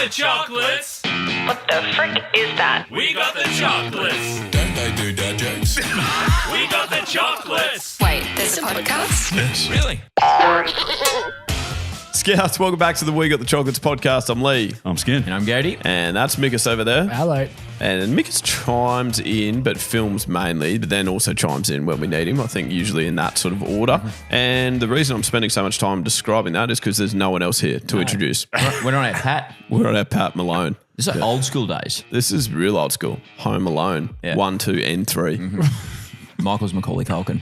the chocolates. What the frick is that? We got the chocolates. Don't they do dad jokes? We got the chocolates. Wait, there's a podcast? Yes. Really? Scouts, welcome back to the We Got the Chocolates podcast. I'm Lee. I'm Skin. And I'm Gode. And that's Mickus over there. Hello. And Mickus chimes in, but films mainly, but then also chimes in when we need him, I think usually in that sort of order. And the reason I'm spending so much time describing that is because there's no one else here to introduce. We're not at Pat. We're on our Pat Malone. This is like old school days. This is real old school. Home Alone. Yeah. 1, 2, and 3. Michael's Macaulay Culkin.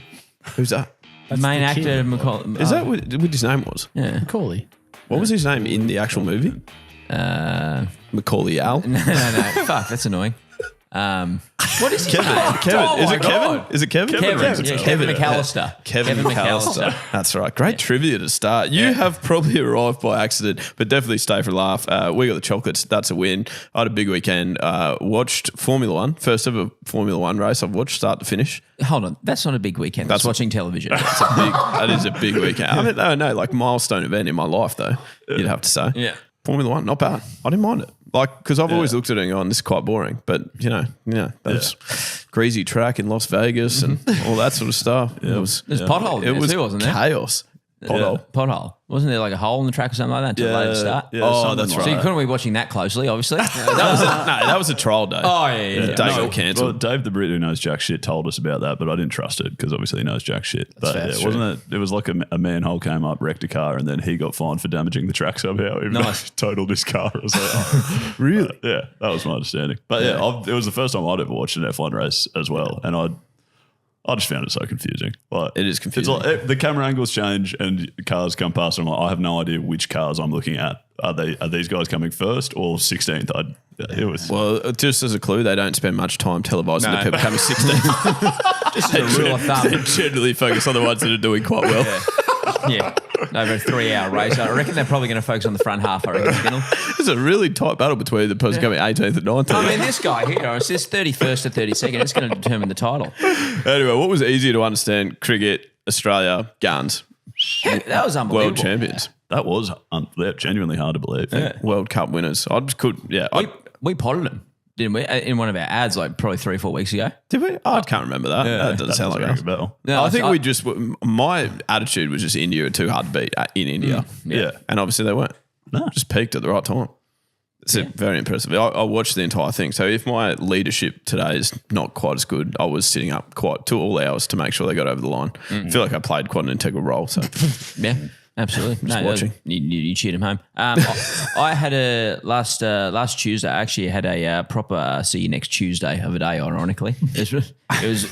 Who's that? Main the actor kid. Macaulay. Is that what his name was? Yeah. Macaulay. What was his name in the actual movie? Macaulay Al? No. Fuck, that's annoying. What is his Kevin. name? Kevin. Oh Is my it Kevin? God. Is it Kevin? Kevin McAllister. Kevin McAllister. That's right. Great trivia to start. You have probably arrived by accident, but definitely stay for a laugh. We got the chocolates. That's a win. I had a big weekend. Watched Formula One. First ever Formula One race I've watched start to finish. Hold on, that's not a big weekend. That's watching television. That is a big weekend. I mean, no, like milestone event in my life though, you'd have to say. Yeah. Formula One, not bad. I didn't mind it. Like, because I've always looked at it and gone, this is quite boring. But, those greasy track in Las Vegas and all that sort of stuff. It was There's pothole in there too, wasn't there? chaos. Pothole. Wasn't there like a hole in the track or something like that until late start? Yeah, Oh, something that's like right. So you couldn't be watching that closely, obviously. That was a trial day. Oh, yeah. The day No, got cancelled. Well, Dave the Brit, who knows jack shit, told us about that, but I didn't trust it because obviously he knows jack shit. But fair, yeah, that's wasn't it? It was like a manhole came up, wrecked a car, and then he got fined for damaging the track somehow. Even though Nice. he totaled his car. I was like, oh. Really? Yeah, that was my understanding. But it was the first time I'd ever watched an F1 race as well, and I just found it so confusing. Like, It is confusing. It's like the camera angles change and cars come past, and I'm like, I have no idea which cars I'm looking at. Are these guys coming first or 16th? It was Well, just as a clue, they don't spend much time televising the people coming 16th. Just as a rule of thumb. They generally focus on the ones that are doing quite well. Yeah. Over a 3-hour race. I reckon they're probably going to focus on the front half, I reckon. Skinner. It's a really tight battle between the person coming 18th and 19th. I mean, this guy here, it says 31st to 32nd. It's going to determine the title. Anyway, what was easier to understand? Cricket, Australia, guns, That was unbelievable. world champions, that was genuinely hard to believe. Yeah. World Cup winners. I just could, We potted him, didn't we? In one of our ads, like probably 3 or 4 weeks ago. Did we? I can't remember that. That doesn't That sound doesn't like ring us. a bell. No, I think my attitude was just India are too hard to beat in India. Yeah. And obviously they weren't. No. Just peaked at the right time. It's very impressive. I watched the entire thing. So if my leadership today is not quite as good, I was sitting up quite to all hours to make sure they got over the line. I feel like I played quite an integral role. So Yeah, absolutely. Just watching. You cheered him home. I had last Tuesday. I actually had a proper see you next Tuesday of a day. Ironically, it was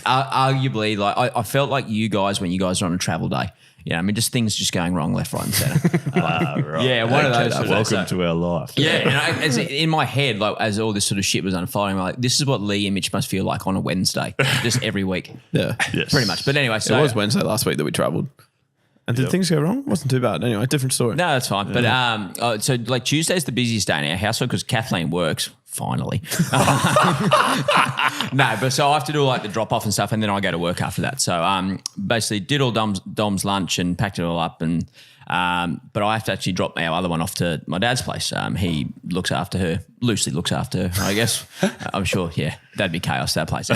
arguably like I felt like you guys when you guys are on a travel day. Yeah, I mean, just things just going wrong left, right, and centre. Right. Yeah, one of those. Welcome to our life. Yeah, and in my head, like as all this sort of shit was unfolding, I'm like, this is what Lee and Mitch must feel like on a Wednesday, just every week, yeah. Yes. pretty much. But anyway, so It was Wednesday last week that we travelled. And did things go wrong? Wasn't too bad. Anyway, different story. No, that's fine. But so like Tuesday's the busiest day in our household because Kathleen works finally. No, but so I have to do like the drop off and stuff, and then I go to work after that. So basically did all Dom's lunch and packed it all up, and but I have to actually drop our other one off to my dad's place. He looks after her, loosely looks after her, I guess. I'm sure, yeah, that'd be chaos, that place.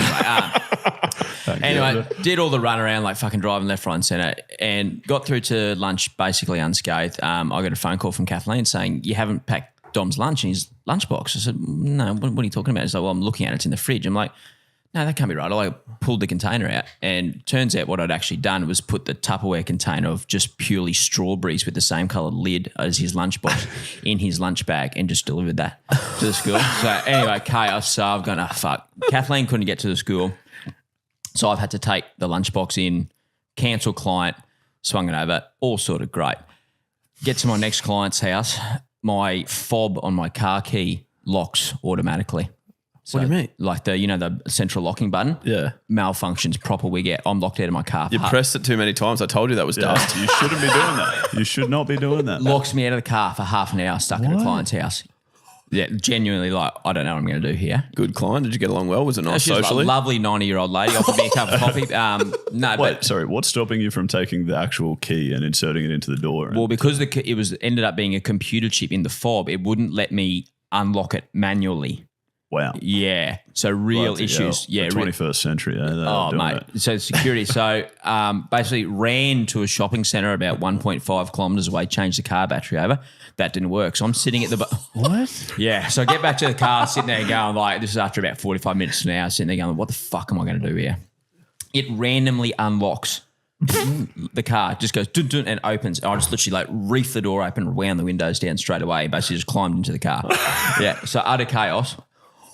Anyway, did all the run around like fucking driving left, right and centre and got through to lunch basically unscathed. I got a phone call from Kathleen saying, you haven't packed Dom's lunch in his lunchbox. I said, no, what are you talking about? He's like, well, I'm looking at it, it's in the fridge. I'm like, no, that can't be right. I pulled the container out and turns out what I'd actually done was put the Tupperware container of just purely strawberries with the same coloured lid as his lunchbox in his lunch bag and just delivered that to the school. So anyway, chaos. So I've gone, fuck. Kathleen couldn't get to the school. So I've had to take the lunchbox in, cancel client, swung it over, all sort of great. Get to my next client's house. My fob on my car key locks automatically. So, What do you mean? Like the central locking button? Yeah. Malfunctions proper. I'm locked out of my car. You pressed it too many times. I told you that was dust. You shouldn't be doing that. You should not be doing that. Locks me out of the car for half an hour stuck at a client's house. Yeah, genuinely, like, I don't know what I'm going to do here. Good client. Did you get along well? Was it nice She was socially? a lovely 90-year-old lady, offered me a cup of coffee. No, Wait, but sorry. What's stopping you from taking the actual key and inserting it into the door? well, because it ended up being a computer chip in the fob, it wouldn't let me unlock it manually. Wow. Yeah. So real Bloody issues. hell. Yeah. The 21st century. Eh? They're Oh, doing mate. it. So security. So basically ran to a shopping centre about 1.5 kilometres away, changed the car battery over. That didn't work. So I'm sitting at the... What? Yeah. So I get back to the car, sitting there going like, this is after about 45 minutes to an hour, sitting there going, what the fuck am I going to do here? It randomly unlocks the car, just goes dun, dun, and opens. I just literally like reefed the door open, wound the windows down straight away, basically just climbed into the car. Yeah. So utter chaos.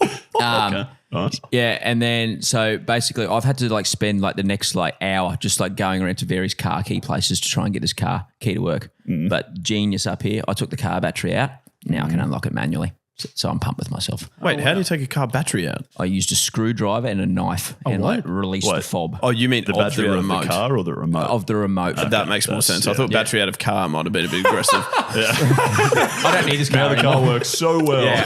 Okay. Nice. Yeah, and then so basically I've had to like spend like the next like hour just like going around to various car key places to try and get this car key to work. But genius up here, I took the car battery out. Now I can unlock it manually. So I'm pumped with myself. Wait, how do you take a car battery out? I used a screwdriver and a knife and like released the Wait. fob Oh, you mean The of battery the of remote? the car or the remote? of the remote. That makes more sense. I yeah. thought battery out of car might have been a bit aggressive. I don't need this Now car the car anymore. works so well. Yeah.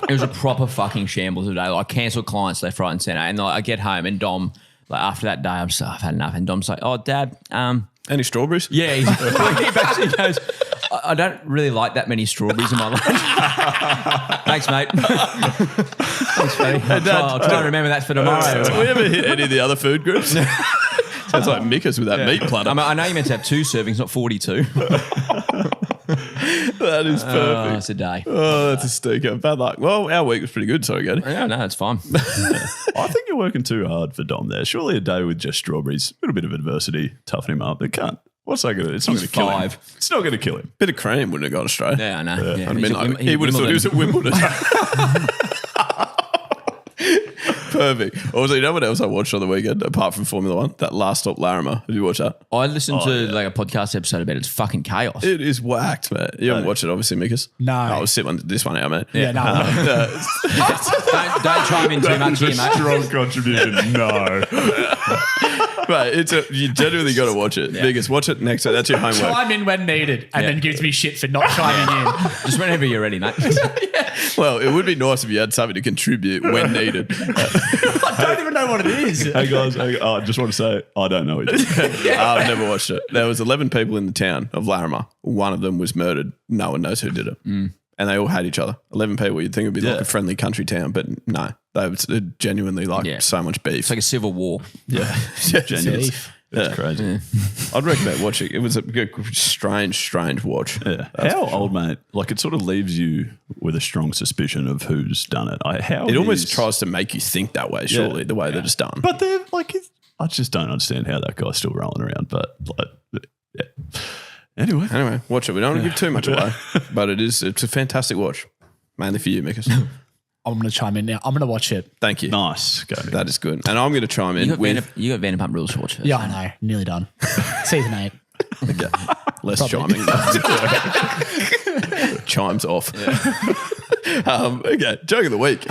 It was a proper fucking shambles today. Like, I cancelled clients left, right, and centre. And like, I get home and Dom, like after that day, I'm just like, I've had enough. And Dom's like, oh, Dad, Any strawberries? yeah. He basically goes, I don't really like that many strawberries in my life. Thanks, mate. Thanks, buddy. I'll try and remember that for tomorrow. Have we ever hit any of the other food groups? Sounds like Mickus with that meat platter. I know you meant to have 2 servings, not 42. That is Oh, perfect. it's a day. Oh, that's a stinker. Bad luck. Well, our week was pretty good. Sorry, Gode. Yeah, no, it's fine. I think you're working too hard for Dom there. Surely a day with just strawberries, a little bit of adversity, toughen him up. It can't. What's that going to do? It's not going to kill him. 5. It's not going to kill him. Bit of cream wouldn't have gone astray. Yeah, I know. Yeah. I'd have He's been at like, he's he at would have thought he was Wimbledon. at Wimbledon. Perfect. Also, you know what else I watched on the weekend apart from Formula One? That Last Stop Larimer. Have you watched that? I listened to like a podcast episode about it. It's fucking chaos. It is whacked, man. You haven't watched it, obviously, Mickus? No. I'll sit this one out, mate. Yeah, no. Don't chime in too much here, mate. Strong contribution. No. Right, you genuinely got to watch it. Biggest, watch it next. That's your homework. Chime in when needed and then gives me shit for not chiming in. Just whenever you're ready, mate. Well, it would be nice if you had something to contribute when needed. I don't even know what it is. Hey guys, I just want to say I don't know it. I've never watched it. There was 11 people in the town of Larimer. One of them was murdered. No one knows who did it. And they all hate each other. 11 people. You'd think it would be like a friendly country town, but no. They were genuinely like so much beef. It's like a civil war. Yeah. Genuine. It's crazy. I'd recommend watching it. It was a good, strange watch. Yeah. How old, mate? Like it sort of leaves you with a strong suspicion of who's done it. It almost tries to make you think that way, surely, the way that it's done. But they're like, I just don't understand how that guy's still rolling around. But like, yeah. Anyway, watch it. We don't want to give too much away, but it's a fantastic watch. Mainly for you, Mickus. I'm going to chime in now. I'm going to watch it. Thank you. nice. Go. That is good. And I'm going to chime in with You got Vanderpump Rules to watch first. Yeah, I know. Nearly done. Season 8. less chiming. Chimes off. Okay, joke of the week.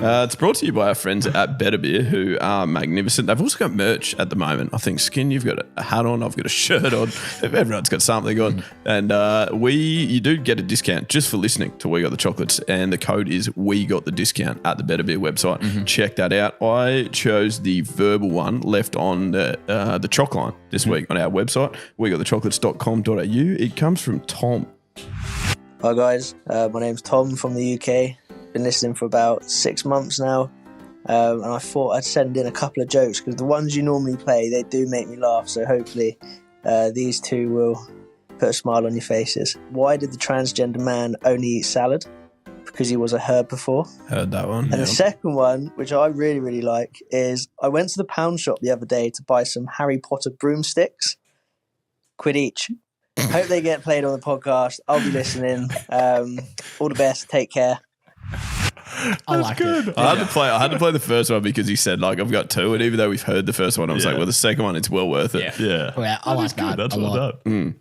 It's brought to you by our friends at Better Beer, who are magnificent. They've also got merch at the moment. I think, Skin, you've got a hat on, I've got a shirt on. Everyone's got something on. And you do get a discount just for listening to We Got the Chocolates. And the code is We Got the Discount at the Better Beer website. Check that out. I chose the verbal one left on the Choc line this week on our website, wegotthechocolates.com.au. It comes from Tom. Hi guys, my name's Tom from the UK. Been listening for about 6 months now, and I thought I'd send in a couple of jokes because the ones you normally play, they do make me laugh, so hopefully these two will put a smile on your faces. Why did the transgender man only eat salad? Because he was a herbivore. Heard that one. And the second one, which I really, really like, is I went to the pound shop the other day to buy some Harry Potter broomsticks. £1 each. Hope they get played on the podcast. I'll be listening. All the best. Take care. I like it. I had to play the first one because he said, like, I've got two. And even though we've heard the first one, I was like, well, the second one, it's well worth it. Yeah. Yeah, I like that. That's a well lot. done.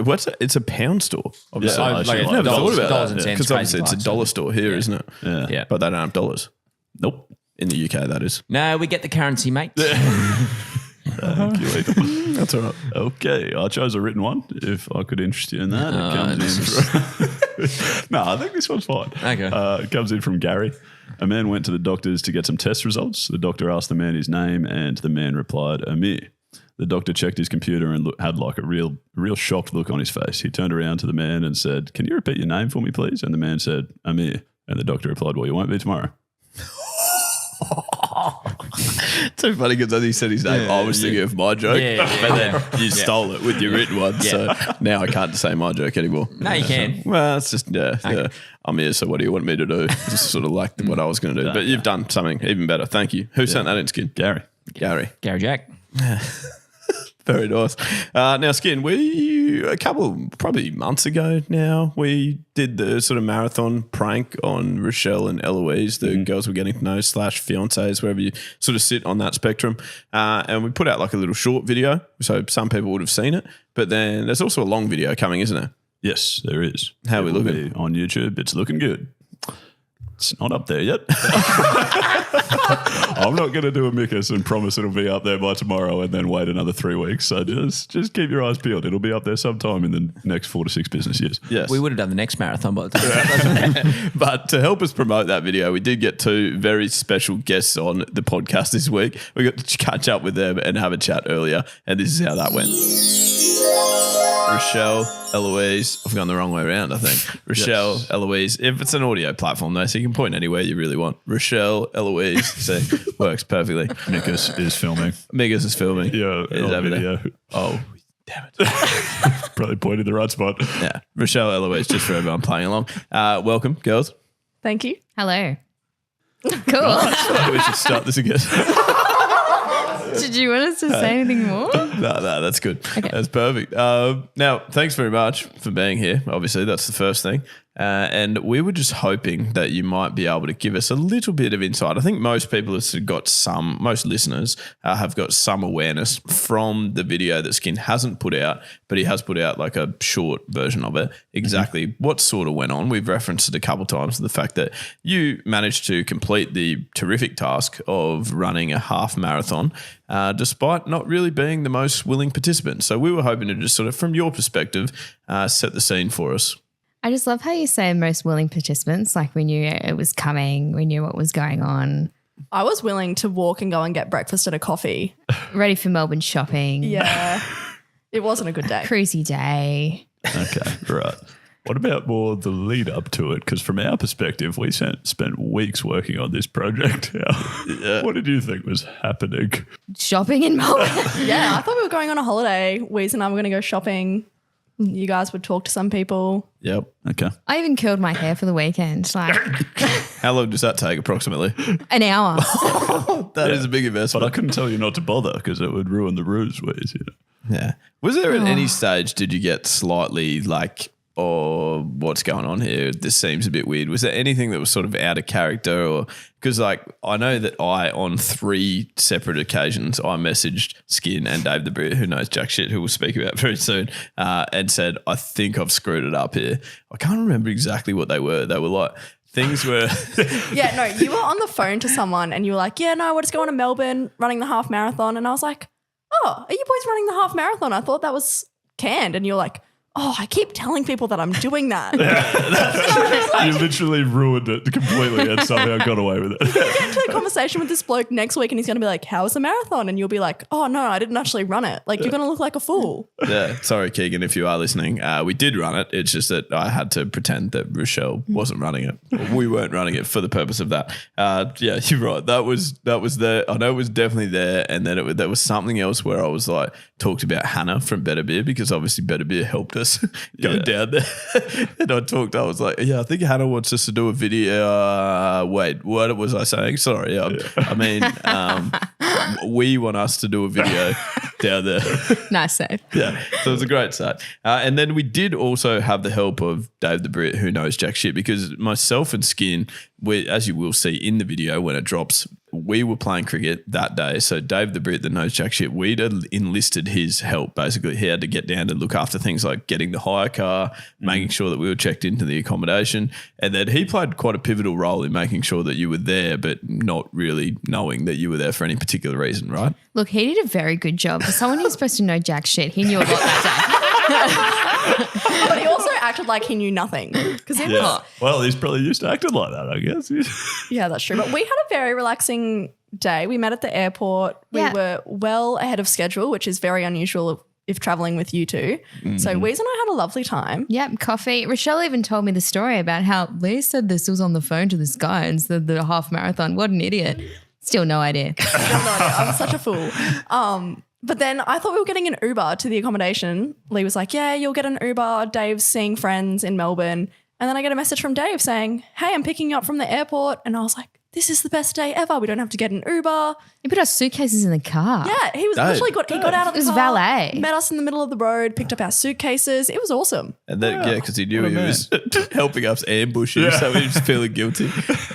What's it? It's a pound store. Obviously. Yeah, like I've never dollars- thought about dollars that. and cents, Because obviously crazy it's a price. dollar store here, isn't it? Yeah. Yeah. But they don't have dollars. Nope. In the UK, that is. No, we get the currency, mate. Thank you, Ethan. That's all right. Okay, I chose a written one. If I could interest you in that, it comes in. From no, I think this one's fine. Okay. It comes in from Gary. A man went to the doctors to get some test results. The doctor asked the man his name, and the man replied, Amir. The doctor checked his computer and had like a real shocked look on his face. He turned around to the man and said, "Can you repeat your name for me, please?" And the man said, "Amir." And the doctor replied, "Well, you won't be tomorrow." Too funny because as he said his name, I was thinking of my joke, but then you stole it with your written one. So now I can't say my joke anymore. No, you can. Well, it's just, I'm here, so what do you want me to do? It's sort of like what I was going to do. But you've done something even better. Thank you. Who sent that in, Skin? Gary. Gary Jack. Very nice. Now, Skin, a couple probably months ago now, we did the sort of marathon prank on Rochelle and Eloise, the girls we're getting to know / fiancés, wherever you sort of sit on that spectrum. And we put out like a little short video, so some people would have seen it. But then there's also a long video coming, isn't there? Yes, there is. How are we looking? Be on YouTube. It's looking good. It's not up there yet. I'm not going to do a Mickus and promise it'll be up there by tomorrow and then wait another 3 weeks. So just keep your eyes peeled. It'll be up there sometime in the next 4 to 6 business years. Yes. We would have done the next marathon by the time. But to help us promote that video, we did get 2 very special guests on the podcast this week. We got to catch up with them and have a chat earlier, and this is how that went. Rochelle, Eloise, I've gone the wrong way around, I think. Rochelle, Eloise, if it's an audio platform though, so you can point anywhere you really want. Rochelle, Eloise, so works perfectly. Mickus is filming. Mickus is filming. Yeah, Is on over video. there. Oh, damn it. Probably pointed the right spot. Yeah, Rochelle, Eloise, just for everyone playing along. Welcome, girls. Thank you. Hello. Cool. We should start this again. Did you want us to say anything more? No, that's good. Okay. That's perfect. Now, thanks very much for being here. Obviously, that's the first thing. And we were just hoping that you might be able to give us a little bit of insight. I think most people have got most listeners have got some awareness from the video that Skin hasn't put out, but he has put out like a short version of it. Exactly what sort of went on. We've referenced it a couple of times, the fact that you managed to complete the terrific task of running a half marathon despite not really being the most willing participant. So we were hoping to just sort of, from your perspective, set the scene for us. I just love how you say most willing participants. Like we knew it was coming. We knew what was going on. I was willing to walk and go and get breakfast and a coffee. Ready for Melbourne shopping. Yeah. It wasn't a good day. Cruisy day. Okay, right. What about more the lead up to it? Because from our perspective, we spent weeks working on this project. What did you think was happening? Shopping in Melbourne. Yeah, I thought we were going on a holiday. Weez and I were going to go shopping. You guys would talk to some people. Yep. Okay. I even curled my hair for the weekend. Like How long does that take approximately? an hour. That is a big investment. But I couldn't tell you not to bother because it would ruin the ruse, Weez. You know? Yeah. Was there at any stage did you get slightly like, oh, what's going on here? This seems a bit weird. Was there anything that was sort of out of character? Or because like I know that on 3 separate occasions I messaged Skin and Dave the Brit, who knows jack shit, who we'll speak about very soon, and said, I think I've screwed it up here. I can't remember exactly what they were. They were like, things were... Yeah, no, you were on the phone to someone and you were like, yeah, no, we're just going to Melbourne running the half marathon. And I was like, oh, are you boys running the half marathon? I thought that was canned. And you're like, oh, I keep telling people that I'm doing that. You literally ruined it completely and somehow got away with it. You're going to get into a conversation with this bloke next week and he's going to be like, how was the marathon? And you'll be like, oh, no, I didn't actually run it. Like, you're going to look like a fool. Yeah, sorry, Keegan, if you are listening. We did run it. It's just that I had to pretend that Rochelle wasn't running it. We weren't running it for the purpose of that. Yeah, you're right. That was there. I know it was definitely there. And then there was something else where I was like, talked about Hannah from Better Beer because obviously Better Beer helped us go down there. And I was like, yeah, I think Hannah wants us to do a video. Wait, what was I saying? Sorry. I mean, we want us to do a video down there. Nice save. Yeah, so it was a great set. And then we did also have the help of Dave the Brit, who knows jack shit, because myself and Skin, as you will see in the video when it drops, we were playing cricket that day. So Dave the Brit that knows jack shit, we'd enlisted his help. Basically, he had to get down and look after things like getting the hire car, making sure that we were checked into the accommodation. And then he played quite a pivotal role in making sure that you were there, but not really knowing that you were there for any particular reason, right? Look, he did a very good job. For someone who's supposed to know jack shit, he knew a lot that But he also acted like he knew nothing. Because Well, he's probably used to acting like that, I guess. yeah, that's true. But we had a very relaxing day. We met at the airport. Yeah. We were well ahead of schedule, which is very unusual if traveling with you two. So Weeze and I had a lovely time. Yep, coffee. Rochelle even told me the story about how Lee said this was on the phone to this guy and said the half marathon. What an idiot. Still no idea. Still no idea. I'm such a fool. But then I thought we were getting an Uber to the accommodation. Lee was like, yeah, you'll get an Uber. Dave's seeing friends in Melbourne. And then I get a message from Dave saying, hey, I'm picking you up from the airport. And I was like, this is the best day ever. We don't have to get an Uber. He put our suitcases in the car. Yeah, he was literally he got out of the It was car, valet. met us in the middle of the road, picked up our suitcases. It was awesome. And then, because he knew he was helping us ambush him, so he was feeling guilty.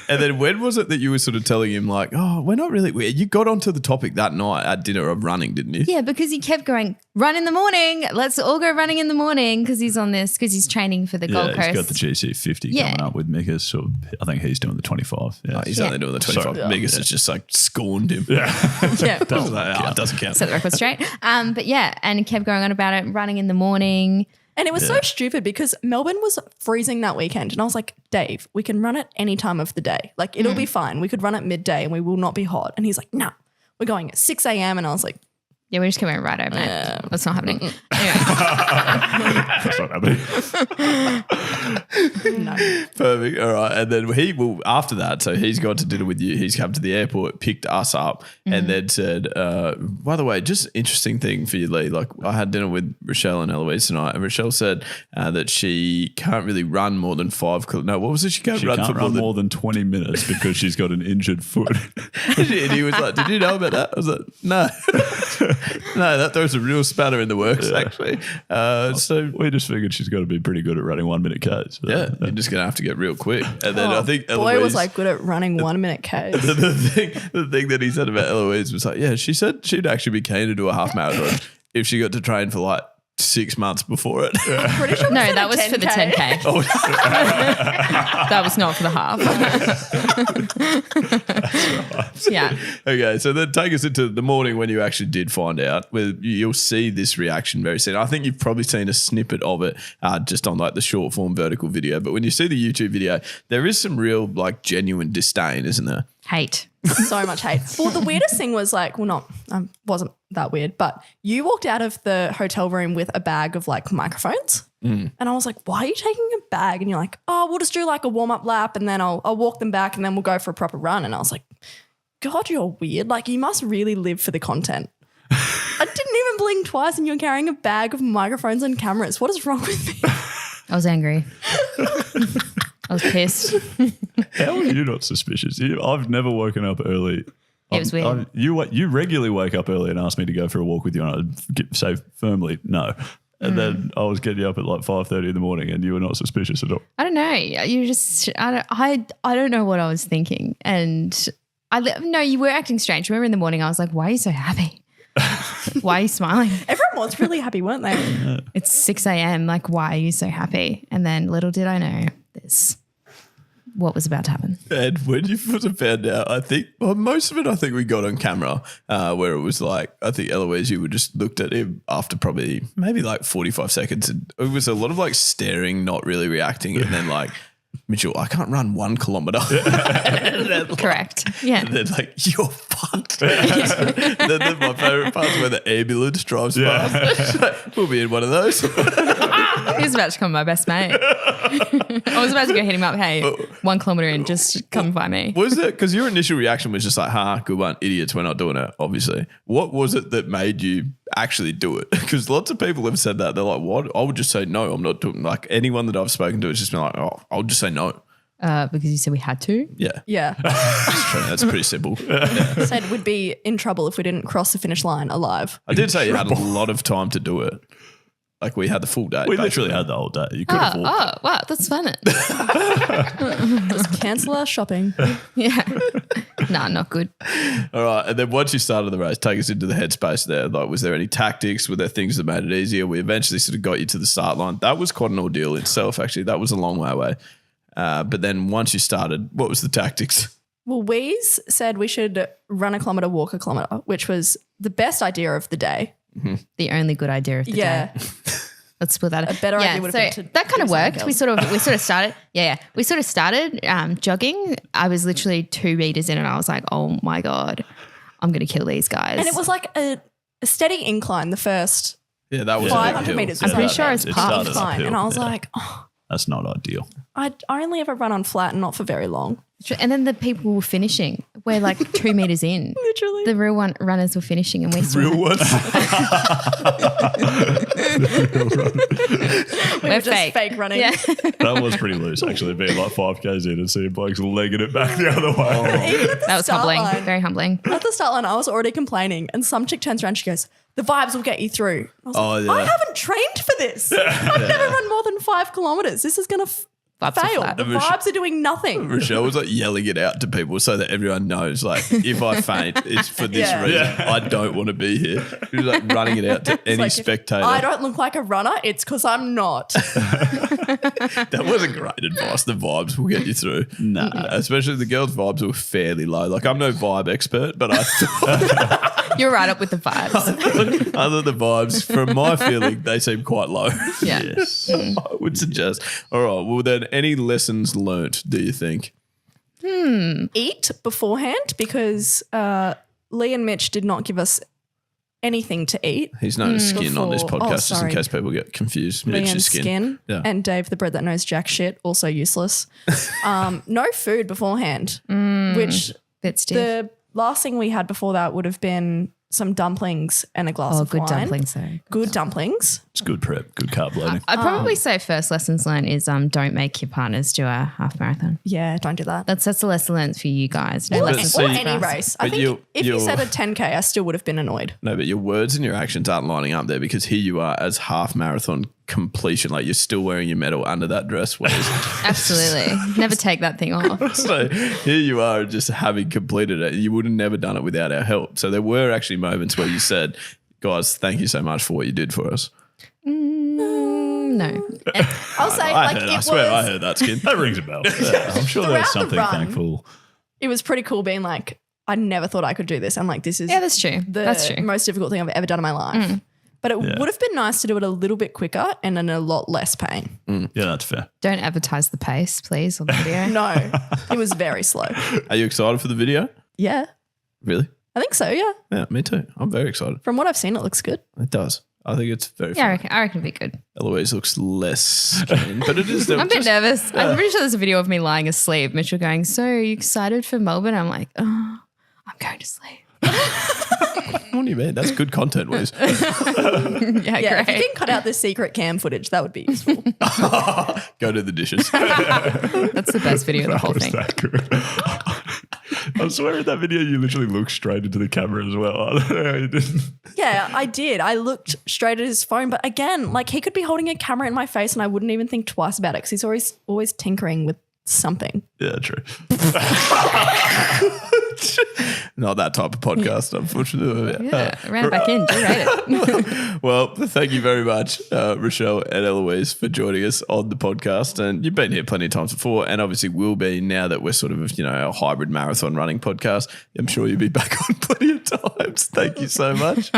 And then when was it that you were sort of telling him like, oh, we're not really, you got onto the topic that night at dinner of running, didn't you? Yeah, because he kept going, run in the morning. Let's all go running in the morning because he's on this, because he's training for the Gold Coast. He's got the GC50 coming up with Mickus. So I think he's doing the 25. Yeah. Oh, he's only doing the 25. Mickus has just like scorned him. Yeah. It doesn't count. Set the record straight. But yeah, and he kept going on about it, running in the morning. And it was so stupid because Melbourne was freezing that weekend. And I was like, Dave, we can run at any time of the day. Like, it'll be fine. We could run at midday and we will not be hot. And he's like, no, we're going at 6 a.m. And I was like, Yeah, we just came right over, mate. That's not happening. Anyway. That's not happening. Perfect. All right. And then after that, so he's gone to dinner with you. He's come to the airport, picked us up, and then said, by the way, just interesting thing for you, Lee. Like, I had dinner with Rochelle and Eloise tonight, and Rochelle said that she can't really run more than 5 kilometers. No, what was it? She can't run more than 20 minutes because she's got an injured foot. And he was like, did you know about that? I was like, no. No, that throws a real spanner in the works, actually. So we just figured she's got to be pretty good at running 1 minute Ks. So. Yeah, you're just going to have to get real quick. And then I think boy Eloise was like good at running 1 minute Ks. the thing that he said about Eloise was like, yeah, she said she'd actually be keen to do a half marathon if she got to train for like 6 months before it. Pretty sure No, that was for the 10K. Oh. That was not for the half. Yeah. Okay, so then take us into the morning when you actually did find out. Where you'll see this reaction very soon. I think you've probably seen a snippet of it just on like the short form vertical video. But when you see the YouTube video, there is some real like genuine disdain, isn't there? Hate. So much hate. Well, the weirdest thing was like, well, not wasn't that weird, but you walked out of the hotel room with a bag of like microphones. And I was like, why are you taking a bag? And you're like, oh, we'll just do like a warm-up lap and then I'll walk them back and then we'll go for a proper run. And I was like, God, you're weird. Like, you must really live for the content. I didn't even blink twice and you're carrying a bag of microphones and cameras. What is wrong with me? I was angry. I was pissed. How are you not suspicious? I've never woken up early. It was weird. You regularly wake up early and ask me to go for a walk with you, and I'd say firmly no. And then I was getting you up at like 5:30 in the morning, and you were not suspicious at all. I don't know. You just, I don't know what I was thinking. And no, you were acting strange. Remember in the morning, I was like, why are you so happy? Why are you smiling? Everyone was really happy, weren't they? It's 6 a.m. Like, why are you so happy? And then little did I know what was about to happen. And when you sort of found out, I think, well, most of it I think we got on camera where it was like, I think Eloise, you just looked at him after probably maybe like 45 seconds. And it was a lot of like staring, not really reacting. And then like, Mitchell, I can't run 1 kilometer. Correct. Yeah. And then like, you're fucked. then my favourite part is where the ambulance drives past. Like, we'll be in one of those. He was about to come my best mate. I was about to go hit him up. Hey, 1 kilometer in, just come by me. Was it because your initial reaction was just like, good one, idiots, we're not doing it, obviously. What was it that made you actually do it? Because lots of people have said that. They're like, what? I would just say no, I'm not doing it. Like anyone that I've spoken to has just been like, oh, I'll just say no. Because you said we had to? Yeah. Yeah. That's true. That's pretty simple. Said we'd be in trouble if we didn't cross the finish line alive. I did say you had a lot of time to do it. Like we had the full day. We literally had the whole day. You could have walked. Wow, that's fun. Just cancel our shopping. Yeah. Nah, not good. All right. And then once you started the race, take us into the headspace there. Like, was there any tactics? Were there things that made it easier? We eventually sort of got you to the start line. That was quite an ordeal in itself, actually. That was a long way away. But then once you started, what was the tactics? Well, Weeze said we should run a kilometre, walk a kilometre, which was the best idea of the day. The only good idea of the day. Let's split that. A better idea would have been to that kind do of worked. something We sort of started. Yeah. We sort of started jogging. I was literally 2 meters in, and I was like, "Oh my god, I'm gonna kill these guys." And it was like a steady incline the first Yeah, that was 500 uphill. meters. I'm pretty sure it it's started part incline. uphill, And I was yeah. like, oh, That's not ideal. I only ever run on flat and not for very long. And then the people were finishing. We're like 2 meters in. Literally. The real runners were finishing, and we still Real ones. we were just fake running. Yeah. That was pretty loose, actually, being like 5Ks in and seeing blokes legging it back the other way. Even at the That was start humbling. line, Very humbling. at the start line, I was already complaining, and some chick turns around, she goes, "The vibes will get you through." I was like, yeah. I haven't trained for this. I've never run more than 5 kilometers. This is going to Vibes are fail. flat. The vibes are doing nothing. Rochelle was like yelling it out to people so that everyone knows, like, if I faint, it's for this Yeah. reason. I don't want to be here. She was like running it out to any Like, if spectator. I don't look like a runner, it's because I'm not. That wasn't great advice. The vibes will get you through. Nah. Especially the girls' vibes were fairly low. Like, I'm no vibe expert, but I thought You're right up with the vibes. other the vibes, from my feeling, they seem quite low. Yeah. Yes. I would suggest. All right. Well, then, any lessons learnt, do you think? Eat beforehand because Lee and Mitch did not give us anything to eat. He's known as Skin on this Before- podcast, oh, just in sorry. case people get confused. Lee Mitch and is Skin Yeah. and Dave, the bread that knows jack shit, also useless. No food beforehand, which Bit stiff. the last thing we had before that would have been some dumplings and a glass of good wine. dumplings though. Good dumplings. It's good prep, good carb loading. I'd probably say first lessons learned is don't make your partners do a half marathon. Yeah, don't do that. That's a lesson learned for you guys. No lessons see- Or learned for any us. race. I But think if you you're- said a 10K, I still would have been annoyed. No, but your words and your actions aren't lining up there, because here you are as half marathon completion. Like, you're still wearing your medal under that dress. Whereas, Absolutely. Never take that thing off. so here you are just having completed it. You would have never done it without our help. So there were actually moments where you said, guys, thank you so much for what you did for us. No. I'll say, I swear I heard that, Skin. That rings a bell. Yeah, I'm sure Throughout there's the something run- thankful. it was pretty cool being like, I never thought I could do this. And like, this is Yeah, that's true. the That's true. most difficult thing I've ever done in my life. But it would have been nice to do it a little bit quicker and in a lot less pain. Yeah, that's fair. Don't advertise the pace, please, on the video. No, it was very slow. Are you excited for the video? Yeah, Really? I think so. Yeah. Yeah, me too. I'm very excited. From what I've seen, it looks good. It does. I think it's very Yeah, fun. I reckon it'd be good. Eloise looks less keen, but it is. I'm a bit nervous. I'm pretty sure there's a video of me lying asleep. Mitchell going, "So are you excited for Melbourne?" I'm like, "Oh, I'm going to sleep." What do you mean? That's good content, Wiz. Yeah, Yeah, if you great. can cut out this secret cam footage, that would be useful. Go to the dishes. That's the best video of the whole Was thing. that good? I swear in that video you literally looked straight into the camera as well. I don't know how you didn't. Yeah, I did. I looked straight at his phone, but again, like he could be holding a camera in my face and I wouldn't even think twice about it because he's always tinkering with something. Yeah, true. Not that type of podcast, unfortunately. Yeah, ran it back in. Do rate it. Well, thank you very much, Rochelle and Eloise, for joining us on the podcast. And you've been here plenty of times before, and obviously will be now that we're sort of, a hybrid marathon running podcast. I'm sure you'll be back on plenty of times. Thank you so much.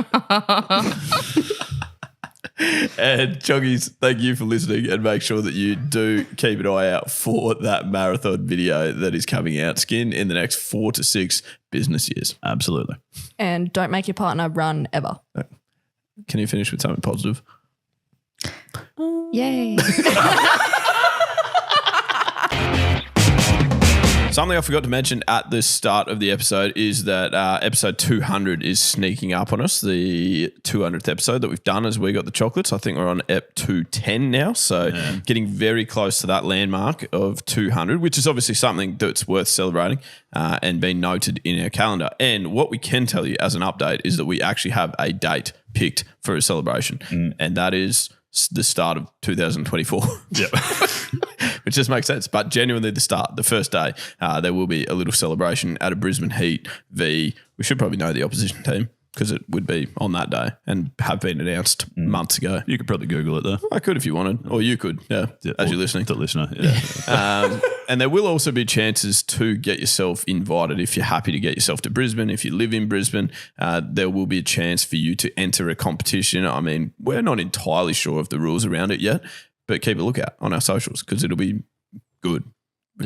And Choccies, thank you for listening, and make sure that you do keep an eye out for that marathon video that is coming out, Skin, in the next 4 to 6 business years. Absolutely. And don't make your partner run ever. Can you finish with something positive? Yay. Something I forgot to mention at the start of the episode is that episode 200 is sneaking up on us, the 200th episode that we've done as We Got the Chocolates. I think we're on ep 210 now, so getting very close to that landmark of 200, which is obviously something that's worth celebrating and being noted in our calendar. And what we can tell you as an update is that we actually have a date picked for a celebration, and that is the start of 2024. Yep. Which just makes sense, but genuinely the start, the first day, there will be a little celebration at a Brisbane Heat v. We should probably know the opposition team. because it would be on that day and have been announced months ago. You could probably Google it though. I could if you wanted, or you could, as you're listening. The listener, yeah. And there will also be chances to get yourself invited if you're happy to get yourself to Brisbane. If you live in Brisbane, there will be a chance for you to enter a competition. I mean, we're not entirely sure of the rules around it yet, but keep a lookout on our socials because it'll be good.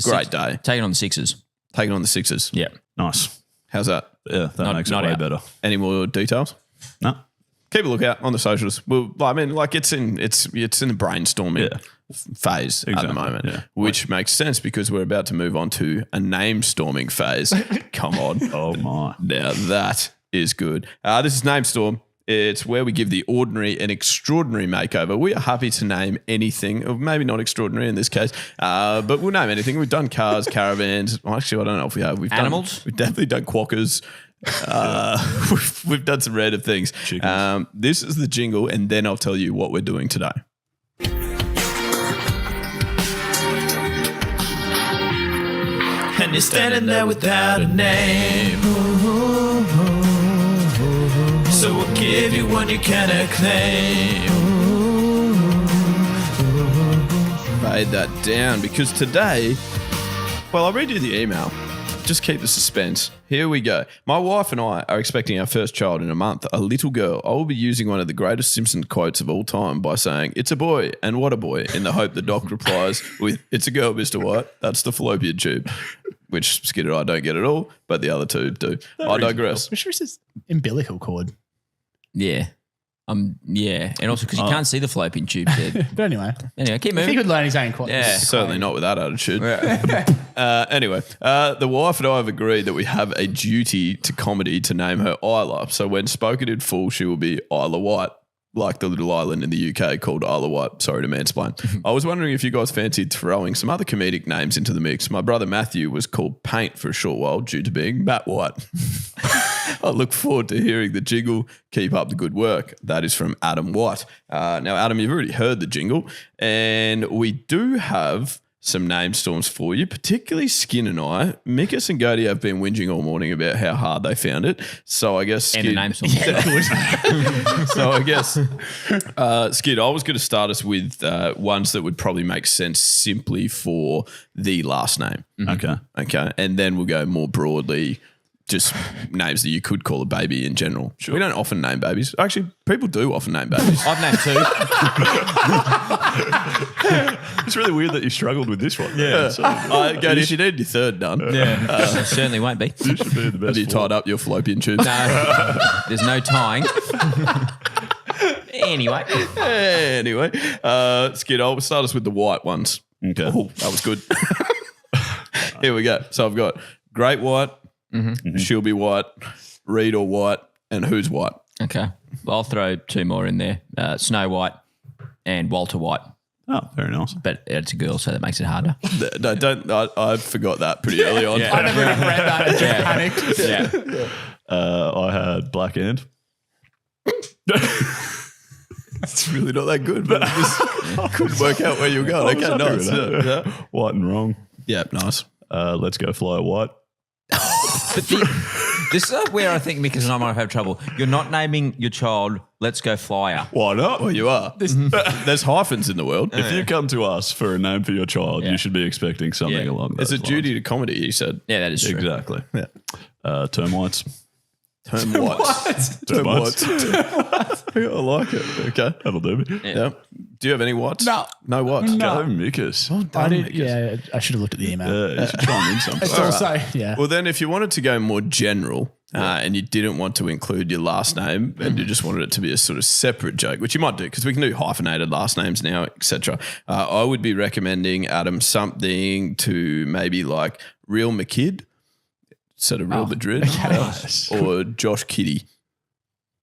Great day. Take it on the Sixers. Take it on the Sixers. Yeah. Nice. How's that? Yeah, that makes it way better. Any more details? No. Keep a lookout on the socials. Well, I mean, like it's in the brainstorming phase at the moment, which makes sense because we're about to move on to a name-storming phase. Come on. Oh, my. Now that is good. This is Namestorm. It's where we give the ordinary an extraordinary makeover. We are happy to name anything, or maybe not extraordinary in this case, but we'll name anything. We've done cars, caravans. Well, actually, I don't know if we have. We've Animals? We've definitely done quackers. We've done some random things. This is the jingle, and then I'll tell you what we're doing today. And you're standing there without a name. So we'll give you one you cannot claim. Fade that down because today, well, I'll read you the email. Just keep the suspense. Here we go. My wife and I are expecting our first child in a month, a little girl. I will be using one of the greatest Simpsons quotes of all time by saying, "It's a boy, and what a boy," in the hope the doc replies with, "It's a girl, Mr. White. That's the fallopian tube." Which Skid and I don't get at all, but the other two do. I digress. I'm sure it's his umbilical cord. Yeah. Yeah. And also because you can't see the fallopian tube there. But anyway, Keep if he moving. could learn his own quote. Yeah. Certainly not with that attitude. Anyway, the wife and I have agreed that we have a duty to comedy to name her Isla. So when spoken in full, she will be Isla White, like the little island in the UK called Isla White. Sorry to mansplain. I was wondering if you guys fancied throwing some other comedic names into the mix. My brother Matthew was called Paint for a short while due to being Matt White. I look forward to hearing the jingle. Keep up the good work. That is from Adam White. Now, Adam, you've already heard the jingle, and we do have some name storms for you, particularly Skin and I. Mickus and Gode have been whinging all morning about how hard they found it. So I guess And the name storm. So I guess, Skid, I was going to start us with ones that would probably make sense simply for the last name. Okay. Okay. And then we'll go more broadly, just names that you could call a baby in general. Sure. We don't often name babies. Actually, people do often name babies. I've named two. It's really weird that you struggled with this one. Yeah. Gode, if you need your third done, Certainly won't be. You should be the best. have you tied up your fallopian tubes? No. There's no tying. Anyway. Skid, I'll start us with the white ones. Okay. Oh, that was good. Here we go. So I've got Great White, She'll Be White, Reed or White, and Who's White. Okay. Well, I'll throw two more in there. Snow White and Walter White. Oh, very nice. But it's a girl, so that makes it harder. No, don't. I forgot that pretty early on. I never even read that. I just panicked. Yeah. I had Black Ant. It's really not that good, but I just couldn't work out where you were going. Okay, nice. Yeah. White and wrong. Yeah, nice. Let's go fly White. But this is where I think Mickus and I might have trouble. You're not naming your child Let's Go Flyer. Why not? Well, you are. There's hyphens in the world. If you come to us for a name for your child, you should be expecting something along those It's a duty to comedy, he said. Yeah, that is true. Exactly. Yeah. Term whites. Term whites. Term whites. I like it. Okay. That'll do me. Yeah. Do you have any whites? No. No whites? Go Mickus. I did. Yeah, I should have looked at the email. You should try and win something. It's also Well, then if you wanted to go more general and you didn't want to include your last name and you just wanted it to be a sort of separate joke, which you might do because we can do hyphenated last names now, etc. I would be recommending, Adam, something to maybe like Real McKid instead of Real Madrid or Josh Kitty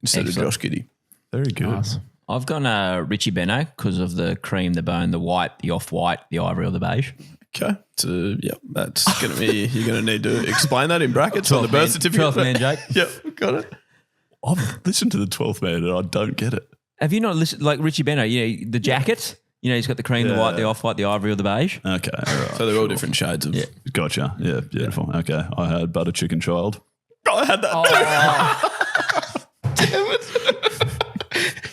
instead of Josh Kitty. Very good. Nice. I've gone Richie Benno because of the cream, the bone, the white, the off-white, the ivory or the beige. Okay. So, that's going to be, you're going to need to explain that in brackets on the birth certificate. 12th man joke. Yep, got it. I've listened to the 12th man and I don't get it. Have you not listened, like Richie Benno, the jacket? He's got the cream, the white, the off-white, the ivory or the beige. Okay. All right. So they're all different shades of. Yeah. Gotcha. Yeah, beautiful. Okay. I had Butter Chicken Child. I had that.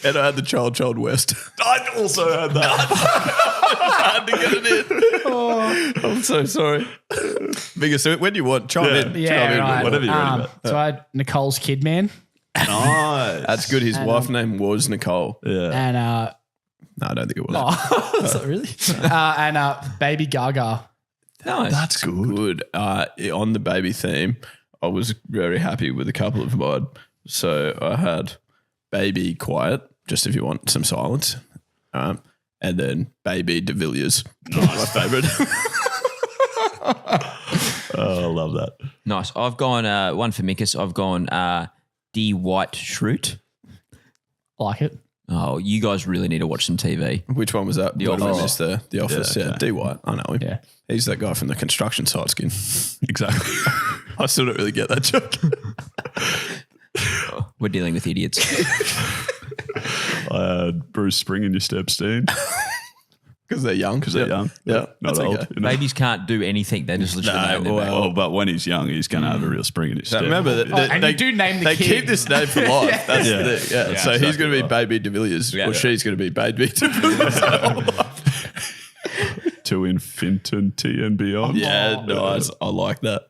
And I had the Child West. I also had that. I had to get it in. Oh, I'm so sorry. Because when you want, chime in. Yeah, Chime in, right. whatever you're ready about. So I had Nicole's Kid Man Nice. That's good. His wife name was Nicole. Yeah. and No, I don't think it was. is that really? And Baby Gaga. Nice. That's good. Good. On the baby theme, I was very happy with a couple of mine. So I had Baby Quiet, just if you want some silence. And then Baby de Villiers. My favourite. Oh, I love that. Nice. I've gone one for Mickus. I've gone D. White Shroot. Like it. Oh, you guys really need to watch some TV. Which one was that? The What did we Office. miss there? The Office, yeah. okay. D. White. I know him. Yeah. He's that guy from the construction site skin. Exactly. I still don't really get that joke. We're dealing with idiots. I had Bruce Spring and your Stepstein. Because they're young. Because they're young. Yeah. Not that's old. okay. You know? Babies can't do anything. They just literally No, name their well, baby. Oh, but when he's young, he's going to have a real spring in his So step. remember that and you do name the they kid. keep this name for life. That's Yeah. the thing. Yeah. So he's exactly going to be right. Baby de Villiers, Yeah. or she's going to be Baby de Villiers. To infinity and beyond. Yeah, nice. I like that.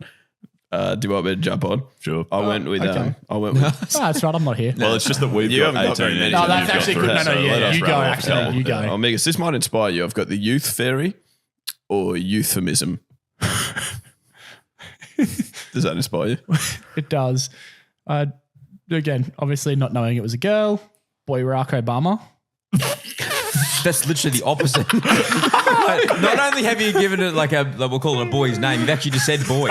Do you want me to jump on? Sure. I went with. okay. I went with. Oh, that's right. I'm not here. Well, it's just that we've You got haven't got 18 very many. and No, you've that's got actually 3. good. No, So yeah, let us you rattle go, off a actually. couple. You go. Oh, Mickus, this might inspire you. I've got the youth fairy or euphemism. Does that inspire you? It does. Again, obviously not knowing it was a girl. Boy, Barack Obama. That's literally the opposite. Not only have you given it we'll call it a boy's name, you've actually just said boy.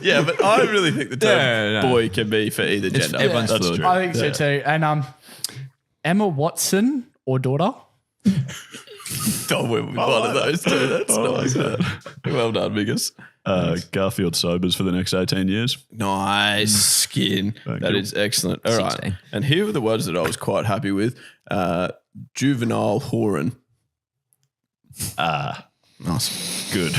Yeah, but I really think the term No. boy can be for either gender. everyone's That's fluid. true. I think so too. And Emma Watson or daughter. Oh, we're with one of those too. That's nice. Well done, Mickus. Garfield sobers for the next 18 years. Nice skin. That you. is excellent. All right. 16. And here are the words that I was quite happy with. Juvenile Horan. Nice. Good.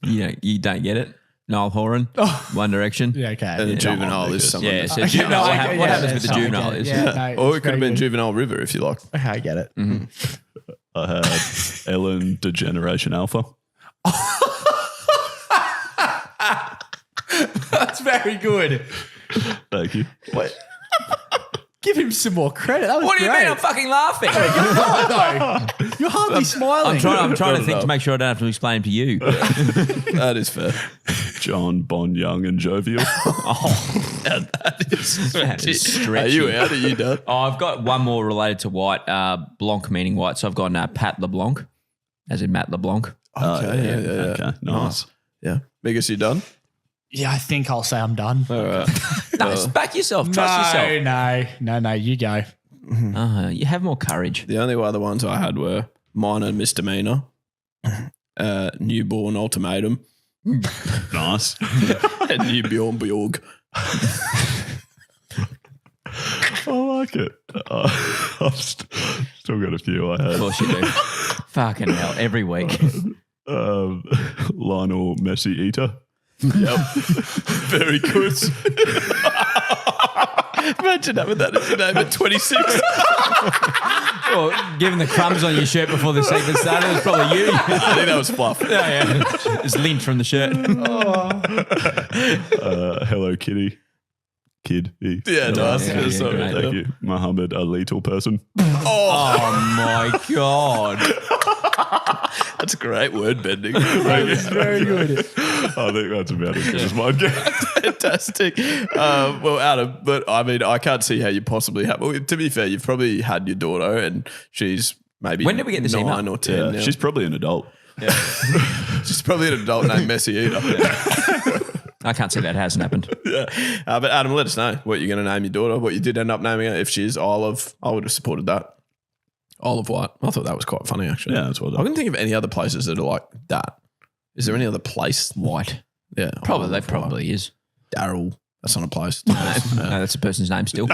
You don't get it? Niall Horan, One Direction. Yeah, okay. And the juvenile is someone. Yeah, so Okay, juvenile, no, what, I- what yeah, happens with the that's fine, juvenile okay. is Yeah, no, Or it's it could have very been good. Juvenile River if you like. Okay, I get it. I had Ellen Degeneration Alpha. That's very good. Thank you. Give him some more credit. That was What do you great. mean? I'm fucking laughing. No, you're hardly smiling. I'm trying to think to make sure I don't have to explain to you. That is fair. John Bon Young and Jovial. That is That is Are stretchy. you out? Are you done? Oh, I've got one more related to white, Blanc meaning white. So I've gone Pat LeBlanc, as in Matt LeBlanc. Okay. Yeah. Okay, nice. Yeah. Mickus, you done? Yeah, I think I'll say I'm done. All right. No, back yourself. Trust yourself. No, you go. You have more courage. The only other ones I had were minor misdemeanor, newborn ultimatum, Nice. and newborn Bjorg. I like it. I've still got a few I Of had. course you do. Fucking hell, every week. Lionel Messi Eater. Yep. Very good. Imagine having that as your name at 26. Well, given the crumbs on your shirt before the segment started, it was probably you. I think that was fluff. Yeah. It's lint from the shirt. Hello Kitty. Kid. Yeah, nice. yeah, Sorry. great. Thank you. Muhammad, a little person. Oh my God. That's great word bending. Very good. I think that's about as good as mine gets. Fantastic. Well, Adam, but I mean, I can't see how you possibly have. Well, to be fair, you've probably had your daughter and she's maybe When did we get this 9 email? or 10 Yeah, now. she's probably an adult. She's probably an adult named Messi Eater. I can't say that hasn't happened. Yeah. But Adam, let us know what you're going to name your daughter, what you did end up naming her. If she's Olive, I would have supported that. Olive White. I thought that was quite funny, actually. Yeah, that's what I couldn't think of any other places that are like that. Is there any other place? White. Yeah. Probably, Olive probably is. White. Daryl. That's not a place. No, that's a person's name still.